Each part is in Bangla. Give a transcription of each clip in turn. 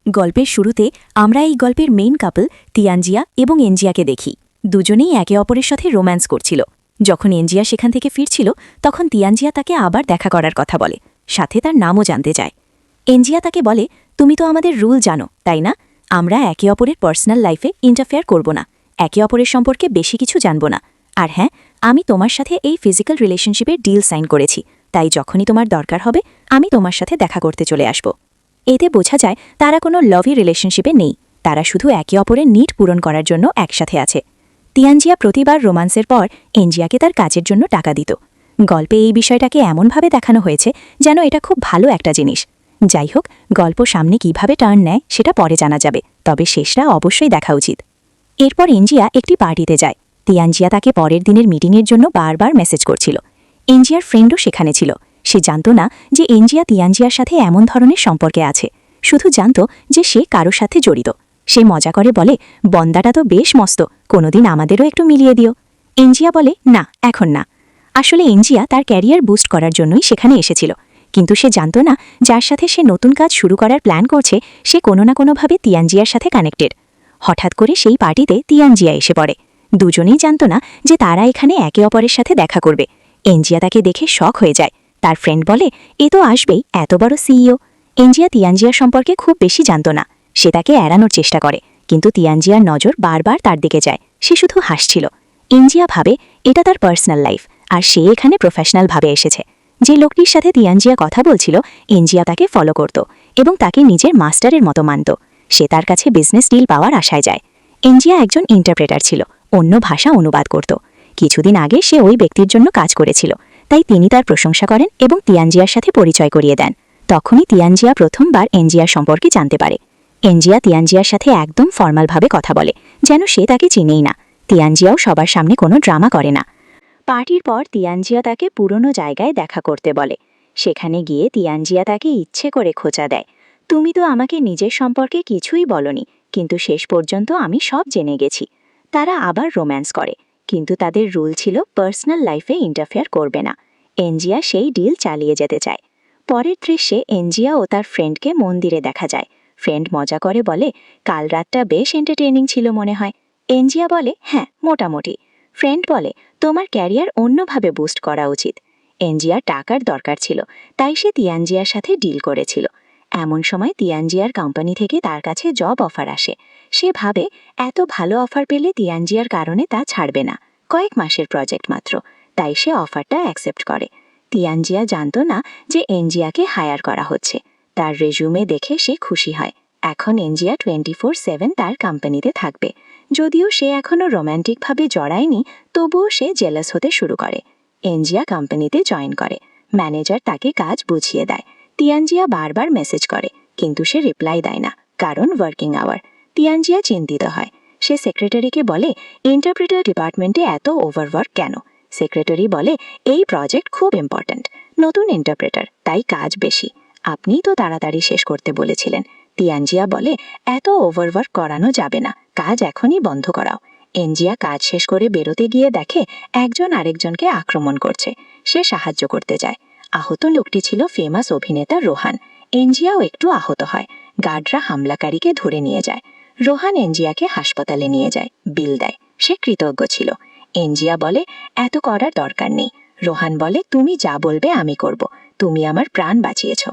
গল্পের শুরুতে আমরা এই গল্পের মেইন কাপল তিয়ানজিয়া এবং এনজিয়াকে দেখি। দুজনেই একে অপরের সাথে রোম্যান্স করছিল। যখন এনজিয়া সেখান থেকে ফিরছিল তখন তিয়ানজিয়া তাকে আবার দেখা করার কথা বলে, সাথে তার নামও জানতে চায়। এনজিয়া তাকে বলে, তুমি তো আমাদের রুল জানো, তাই না? আমরা একে অপরের পার্সোনাল লাইফে ইন্টারফেয়ার করব না, একে অপরের সম্পর্কে বেশি কিছু জানব না। আর হ্যাঁ, আমি তোমার সাথে এই ফিজিক্যাল রিলেশনশিপের ডিল সাইন করেছি, তাই যখনই তোমার দরকার হবে আমি তোমার সাথে দেখা করতে চলে আসব। এতে বোঝা যায় তারা কোনো লাভি রিলেশনশিপে নেই, তারা শুধু একে অপরের নিড পূরণ করার জন্য একসাথে আছে। তিয়ানজিয়া প্রতিবার রোমান্সের পর এনজিয়াকে তার কাজের জন্য টাকা দিত। গল্পে এই বিষয়টাকে এমনভাবে দেখানো হয়েছে যেন এটা খুব ভালো একটা জিনিস। যাই হোক, গল্প সামনে কিভাবে টার্ন নেয় সেটা পরে জানা যাবে, তবে শেষটা অবশ্যই দেখা উচিত। এরপর এনজিয়া একটি পার্টিতে যায়। তিয়ানজিয়া তাকে পরের দিনের মিটিংয়ের জন্য বারবার মেসেজ করছিল। এনজিয়ার ফ্রেন্ডও সেখানে ছিল। সে জানত না যে এনজিয়া তিয়ানজিয়ার সাথে এমন ধরনের সম্পর্কে আছে, শুধু জানত যে সে কারোর সাথে জড়িত। সে মজা করে বলে, বন্দাটা তো বেশ মস্ত, কোনোদিন আমাদেরও একটু মিলিয়ে দিও। এনজিয়া বলে, না, এখন না। আসলে এনজিয়া তার ক্যারিয়ার বুস্ট করার জন্যই সেখানে এসেছিল, কিন্তু সে জানত না যার সাথে সে নতুন কাজ শুরু করার প্ল্যান করছে সে কোনো না কোনোভাবে তিয়ানজিয়ার সাথে কানেক্টেড। হঠাৎ করে সেই পার্টিতে তিয়ানজিয়া এসে পড়ে। দুজনেই জানত না যে তারা এখানে একে অপরের সাথে দেখা করবে। এনজিয়া তাকে দেখে শক হয়ে যায়। তার ফ্রেন্ড বলে, এ তো আসবেই, এত বড় সিইও। এনজিয়া তিয়ানজিয়ার সম্পর্কে খুব বেশি জানত না। সে তাকে এড়ানোর চেষ্টা করে, কিন্তু তিয়ানজিয়ার নজর বারবার তার দিকে যায়। সে শুধু হাসছিল। এনজিয়া ভাবে এটা তার পার্সোনাল লাইফ, আর সে এখানে প্রফেশনালভাবে এসেছে। যে লোকটির সাথে তিয়ানজিয়া কথা বলছিল এনজিয়া তাকে ফলো করত এবং তাকে নিজের মাস্টারের মতো মানত। সে তার কাছে বিজনেস ডিল পাওয়ার আশায় যায়। এনজিয়া একজন ইন্টারপ্রেটার ছিল, অন্য ভাষা অনুবাদ করত। কিছুদিন আগে সে ওই ব্যক্তির জন্য কাজ করেছিল, তাই তিনি তার প্রশংসা করেন এবং তিয়ানজিয়ার সাথে পরিচয় করিয়ে দেন। তখনই তিয়ানজিয়া প্রথমবার এনজিয়ার সম্পর্কে জানতে পারে। এনজিয়া তিয়ানজিয়ার সাথে একদম ফর্মালভাবে কথা বলে, যেন সে তাকে চিনেই না। তিয়ানজিয়াও সবার সামনে কোনো ড্রামা করে না। পার্টির পর তিয়ানজিয়া তাকে পুরনো জায়গায় দেখা করতে বলে। সেখানে গিয়ে তিয়ানজিয়া তাকে ইচ্ছে করে খোঁচা দেয়, তুমি তো আমাকে নিজের সম্পর্কে কিছুই বলনি, কিন্তু শেষ পর্যন্ত আমি সব জেনে গেছি। তারা আবার রোম্যান্স করে, কিন্তু তাদের রুল ছিল পার্সোনাল লাইফে ইন্টারফেয়ার করবে না। এনজিয়া সেই ডিল চালিয়ে যেতে চায়। পরের দৃশ্যে এনজিয়া ও তার ফ্রেন্ডকে মন্দিরে দেখা যায়। ফ্রেন্ড মজা করে বলে, কাল রাতটা বেশ এন্টারটেইনিং ছিল মনে হয়। এনজিয়া বলে, হ্যাঁ, মোটামুটি। ফ্রেন্ড বলে, তোমার ক্যারিয়ার অন্যভাবে বুস্ট করা উচিত। এনজিয়ার টাকার দরকার ছিল, তাই সে তিয়ানজিয়ার সাথে ডিল করেছিল। এমন সময় তিয়ানজিয়ার কোম্পানি থেকে তার কাছে জব অফার আসে। সে ভাবে এত ভালো অফার পেলে তিয়ানজিয়ার কারণে তা ছাড়বে না, কয়েক মাসের প্রজেক্ট মাত্র, তাই সে অফারটা অ্যাকসেপ্ট করে। তিয়ানজিয়া জানত না যে এনজিয়াকে হায়ার করা হচ্ছে। তার রেজুমে দেখে সে খুশি হয়। এখন এনজিয়া 24/7 তার কোম্পানিতে থাকবে। যদিও সে এখনও রোম্যান্টিকভাবে জড়ায়নি, তবুও সে জেলাস হতে শুরু করে। এনজিয়া কোম্পানিতে জয়েন করে। ম্যানেজার তাকে কাজ বুঝিয়ে দেয়। তিয়ানজিয়া বারবার মেসেজ করে, কিন্তু সে রিপ্লাই দেয় না, কারণ ওয়ার্কিং আওয়ার। তিয়ানজিয়া চিন্তিত হয়। সে সেক্রেটারিকে বলে, ইন্টারপ্রিটার ডিপার্টমেন্টে এত ওভারওয়ার্ক কেন? সেক্রেটারি বলে, এই প্রজেক্ট খুব ইম্পর্ট্যান্ট, নতুন ইন্টারপ্রেটার, তাই কাজ বেশি। আপনিই তো তাড়াতাড়ি শেষ করতে বলেছিলেন। তিয়ানজিয়া বলে, এত ওভারওয়ার্ক করানো যাবে না, কাজ এখনই বন্ধ করাও। এনজিয়া কাজ শেষ করে বেরোতে গিয়ে দেখে একজন আরেকজনকে আক্রমণ করছে। সে সাহায্য করতে যায়। আহত লোকটি ছিল ফেমাস অভিনেতা রোহান। এনজিয়াও একটু আহত হয়। গার্ডরা হামলাকারীকে ধরে নিয়ে যায়। রোহান এনজিয়াকে হাসপাতালে নিয়ে যায়, বিল দেয়। সে কৃতজ্ঞ ছিল। এনজিয়া বলে, এত করার দরকার নেই। রোহান বলে, তুমি যা বলবে আমি করব, তুমি আমার প্রাণ বাঁচিয়েছ।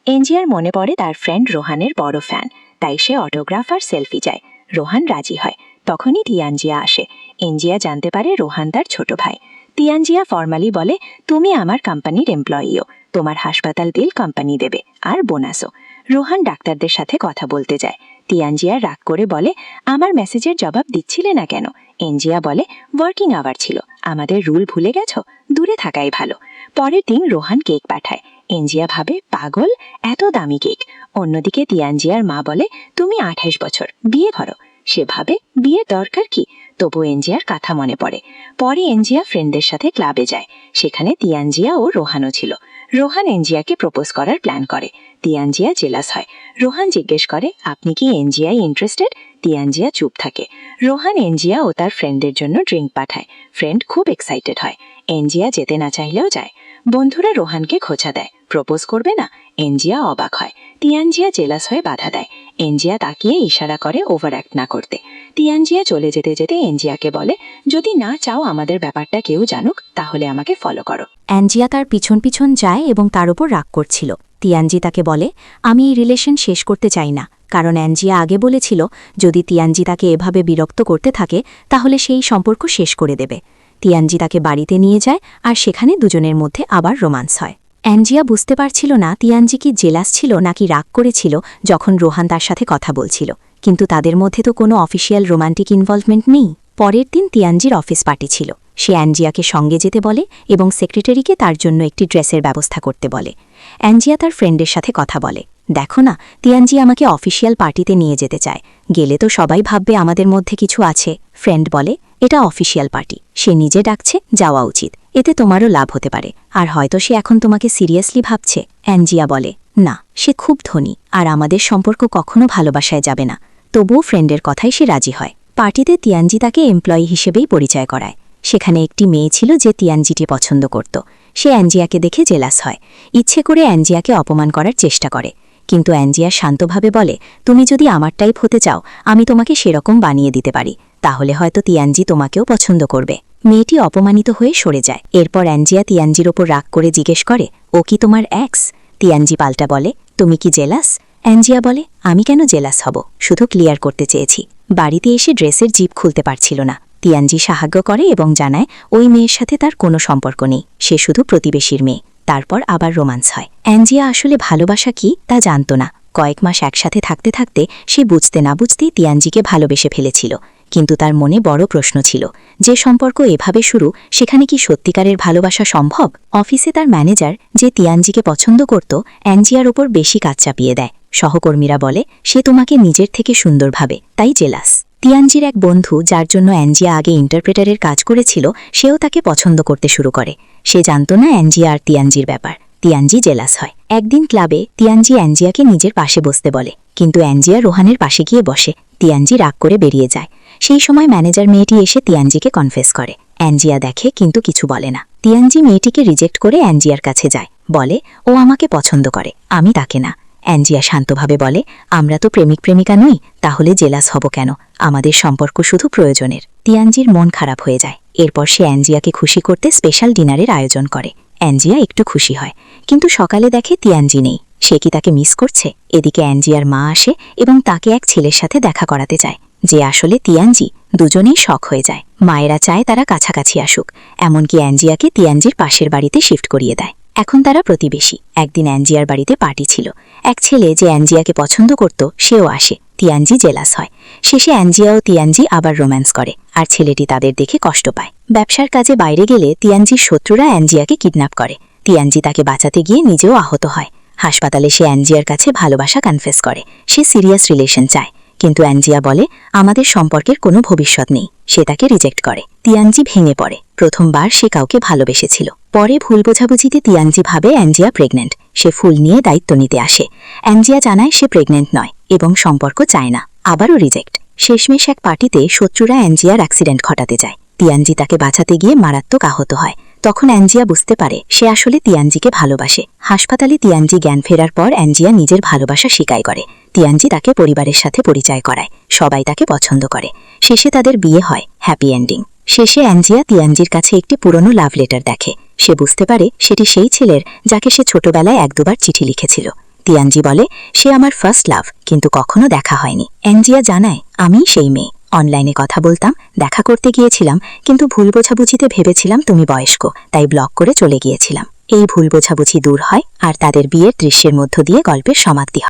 এনজিয়ার মনে পড়ে তার ফ্রেন্ড রোহানের বড় ফ্যান, তাই সে অটোগ্রাফ আর সেলফি চায়। রোহান রাজি হয়। তখনই তিয়ানজিয়া আসে। এনজিয়া জানতে পারে রোহান তার ছোট ভাই। তিয়ানজিয়া ফর্মালি বলে, তুমি আমার কোম্পানির এমপ্লয়িও, তোমার হাসপাতাল বিল কোম্পানি দেবে, আর বোনাসও। রোহান ডাক্তারদের সাথে কথা বলতে যায়। তিয়ানজিয়া রাগ করে বলে, আমার মেসেজের জবাব দিচ্ছিলে না কেন? এনজিয়া বলে, ওয়ার্কিং আওয়ার ছিল, আমাদের রুল ভুলে গেছো, দূরে থাকাই ভালো। পরের দিন রোহান কেক পাঠায়। এনজিয়া ভাবে, পাগল, এত দামি কেক। অন্যদিকে তিয়ানজিয়ার মা বলে, তুমি 28 বছর, বিয়ে করো। সে ভাবে, বিয়ের দরকার কি? তবু এনজিয়ার কথা মনে পড়ে। পরে এনজিয়া ফ্রেন্ডদের সাথে ক্লাবে যায়। সেখানে তিয়ানজিয়া ও রোহানও ছিল। রোহান এনজিয়াকে প্রপোজ করার প্ল্যান করে। তিয়ানজিয়া জেলাস হয়। রোহান জিজ্ঞেস করে, আপনি কি এনজিয়ায় ইন্টারেস্টেড? তিয়ানজিয়া চুপ থাকে। রোহান এনজিয়া ও তার ফ্রেন্ডদের জন্য ড্রিঙ্ক পাঠায়। ফ্রেন্ড খুব এক্সাইটেড হয়। এনজিয়া যেতে না চাইলেও যায়। বন্ধুরা রোহানকে খোঁচা দেয়। প্রপোজ করবে না? এনজিয়া অবাক হয়। তিয়ানজিয়া জেলাস হয়ে বাধা দেয়। এনজিয়া তাকিয়ে ইশারা করে ওভার অ্যাক্ট না করতে। তিয়ানজিয়া চলে যেতে যেতে এনজিয়াকে বলে, যদি না চাও আমাদের ব্যাপারটা কেউ জানুক, তাহলে আমাকে ফলো করো। এনজিয়া তার পিছন পিছন যায় এবং তার ওপর রাগ করছিল। তিয়ানজি তাকে বলে, আমি এই রিলেশন শেষ করতে চাই না, কারণ এনজিয়া আগে বলেছিল যদি তিয়ানজি তাকে এভাবে বিরক্ত করতে থাকে তাহলে সেই সম্পর্ক শেষ করে দেবে। তিয়ানজি তাকে বাড়িতে নিয়ে যায় আর সেখানে দুজনের মধ্যে আবার রোমান্স হয়। এনজিয়া বুঝতে পারছিল না তিয়ানজি কি জেলাস ছিল নাকি রাগ করেছিল যখন রোহান তার সাথে কথা বলছিল, কিন্তু তাদের মধ্যে তো কোনো অফিসিয়াল রোমান্টিক ইনভলভমেন্ট নেই। পরের দিন তিয়ানজির অফিস পার্টি ছিল। সে এনজিয়াকে সঙ্গে যেতে বলে এবং সেক্রেটারিকে তার জন্য একটি ড্রেসের ব্যবস্থা করতে বলে। এনজিয়া তার ফ্রেন্ডের সাথে কথা বলে, দেখো না, তিয়ানজি আমাকে অফিসিয়াল পার্টিতে নিয়ে যেতে চায়, গেলে তো সবাই ভাববে আমাদের মধ্যে কিছু আছে। ফ্রেন্ড বলে, এটা অফিসিয়াল পার্টি, সে নিজে ডাকছে, যাওয়া উচিত, এতে তোমারও লাভ হতে পারে, আর হয়তো সে এখন তোমাকে সিরিয়াসলি ভাবছে। এনজিয়া বলে, না, সে খুব ধনী আর আমাদের সম্পর্ক কখনো ভালোবাসায় যাবে না। তবুও ফ্রেন্ডের কথাই সে রাজি হয়। পার্টিতে তিয়ানজি তাকে এমপ্লয়ি হিসেবেই পরিচয় করায়। সেখানে একটি মেয়ে ছিল যে তিয়ানজিকে পছন্দ করত। সে অ্যাঞ্জিয়াকে দেখে জেলাস হয়, ইচ্ছে করে অ্যাঞ্জিয়াকে অপমান করার চেষ্টা করে, কিন্তু অ্যাঞ্জিয়া শান্তভাবে বলে, তুমি যদি আমার টাইপ হতে চাও আমি তোমাকে সেরকম বানিয়ে দিতে পারি, তাহলে হয়তো তিয়ানজি তোমাকেও পছন্দ করবে। মেয়েটি অপমানিত হয়ে সরে যায়। এরপর অ্যাঞ্জিয়া তিয়ানজির ওপর রাগ করে জিজ্ঞেস করে, ও কি তোমার এক্স? তিয়ানজি পাল্টা বলে, তুমি কি জেলাস? অ্যাঞ্জিয়া বলে, আমি কেন জেলাস হব, শুধু ক্লিয়ার করতে চেয়েছি। বাড়িতে এসে ড্রেসের জিপ খুলতে পারছিল না। তিয়ানজি সাহায্য করে এবং জানায় ওই মেয়ের সাথে তার কোনো সম্পর্ক নেই, সে শুধু প্রতিবেশীর মেয়ে। তারপর আবার রোমান্স হয়। অ্যাঞ্জিয়া আসলে ভালোবাসা কি তা জানত না। কয়েক মাস একসাথে থাকতে থাকতে সে বুঝতে না বুঝতেই তিয়ানজিকে ভালোবেসে ফেলেছিল, কিন্তু তার মনে বড় প্রশ্ন ছিল, যে সম্পর্ক এভাবে শুরু সেখানে কি সত্যিকারের ভালোবাসা সম্ভব? অফিসে তার ম্যানেজার, যে তিয়ানজিকে পছন্দ করত, অ্যাঞ্জিয়ার ওপর বেশি কাজ চাপিয়ে দেয়। সহকর্মীরা বলে, সে তোমাকে নিজের থেকে সুন্দর ভাবে, তাই জেলাস। তিয়ানজির এক বন্ধু, যার জন্য অ্যাঞ্জিয়া আগে ইন্টারপ্রেটারের কাজ করেছিল, সেও তাকে পছন্দ করতে শুরু করে। সে জানত না অ্যাঞ্জিয়া আর তিয়ানজির ব্যাপার। তিয়ানজি জেলাস হয়। একদিন ক্লাবে তিয়ানজি অ্যাঞ্জিয়াকে নিজের পাশে বসতে বলে, কিন্তু অ্যাঞ্জিয়া রোহানের পাশে গিয়ে বসে। তিয়ানজি রাগ করে বেরিয়ে যায়। সেই সময় ম্যানেজার মেয়েটি এসে তিয়ানজিকে কনফেস করে। অ্যাঞ্জিয়া দেখে কিন্তু কিছু বলে না। তিয়ানজি মেয়েটিকে রিজেক্ট করে অ্যাঞ্জিয়ার কাছে যায়, বলে, ও আমাকে পছন্দ করে, আমি তাকে না। অ্যাঞ্জিয়া শান্তভাবে বলে, আমরা তো প্রেমিক প্রেমিকা নই, তাহলে জেলাস হব কেন? আমাদের সম্পর্ক শুধু প্রয়োজনের। তিয়ানজির মন খারাপ হয়ে যায়। এরপর সে অ্যাঞ্জিয়াকে খুশি করতে স্পেশাল ডিনারের আয়োজন করে। অ্যাঞ্জিয়া একটু খুশি হয়, কিন্তু সকালে দেখে তিয়ানজি নেই। সে কি তাকে মিস করছে? এদিকে অ্যাঞ্জিয়ার মা আসে এবং তাকে এক ছেলের সাথে দেখা করাতে চায়, যে আসলে তিয়ানজি। দুজনেই শক হয়ে যায়। মায়েরা চায় তারা কাছাকাছি আসুক, এমনকি অ্যাঞ্জিয়াকে তিয়ানজির পাশের বাড়িতে শিফট করিয়ে দেয়। এখন তারা প্রতিবেশী। একদিন অ্যাঞ্জিয়ার বাড়িতে পার্টি ছিল। এক ছেলে যে অ্যাঞ্জিয়াকে পছন্দ করত সেও আসে। তিয়ানজি জেলাস হয়। শেষে অ্যাঞ্জিয়া ও তিয়ানজি আবার রোম্যান্স করে, আর ছেলেটি তাদের দেখে কষ্ট পায়। ব্যবসার কাজে বাইরে গেলে তিয়ানজির শত্রুরা অ্যাঞ্জিয়াকে কিডন্যাপ করে। তিয়ানজি তাকে বাঁচাতে গিয়ে নিজেও আহত হয়। হাসপাতালে সে অ্যাঞ্জিয়ার কাছে ভালোবাসা কনফেস করে, সে সিরিয়াস রিলেশন চায়, কিন্তু অ্যাঞ্জিয়া বলে, আমাদের সম্পর্কের কোনো ভবিষ্যৎ নেই। সে তাকে রিজেক্ট করে। তিয়ানজি ভেঙে পড়ে। প্রথমবার সে কাউকে ভালোবেসেছিল। পরে ভুল বোঝাবুঝিতে তিয়ানজি ভাবে অ্যাঞ্জিয়া প্রেগনেন্ট। সে ফুল নিয়ে দায়িত্ব নিতে আসে। অ্যাঞ্জিয়া জানায় সে প্রেগনেন্ট নয় এবং সম্পর্ক চায় না। আবারও রিজেক্ট। শেষমেশ এক পার্টিতে শত্রুরা অ্যাঞ্জিয়ার অ্যাক্সিডেন্ট ঘটাতে যায়। তিয়ানজি তাকে বাঁচাতে গিয়ে মারাত্মক আহত হয়। তখন অ্যাঞ্জিয়া বুঝতে পারে সে আসলে তিয়ানজিকে ভালোবাসে। হাসপাতালে তিয়ানজি জ্ঞান ফেরার পর অ্যাঞ্জিয়া নিজের ভালোবাসা স্বীকার করে। তিয়ানজি তাকে পরিবারের সাথে পরিচয় করায়। সবাই তাকে পছন্দ করে। শেষে তাদের বিয়ে হয়, হ্যাপি এন্ডিং। শেষে অ্যাঞ্জিয়া তিয়ানজির কাছে একটি পুরনো লাভ লেটার দেখে। সে বুঝতে পারে সেটি সেই ছেলের যাকে সে ছোটবেলায় এক দুবার চিঠি লিখেছিল। তিয়ানজি বলে, সে আমার ফার্স্ট লাভ, কিন্তু কখনো দেখা হয়নি। অ্যাঞ্জিয়া জানায়, আমি সেই মেয়ে। অনলাইনে কথা বলতাম, দেখা করতে গিয়েছিলাম, কিন্তু ভুল বোঝাবুঝিতে ভেবেছিলাম তুমি বয়স্ক, তাই ব্লক করে চলে গিয়েছিলাম। এই ভুল বোঝাবুঝি দূর হয় আর তাদের বিয়ের দৃশ্যের মধ্য দিয়ে গল্পের সমাপ্তি হয়।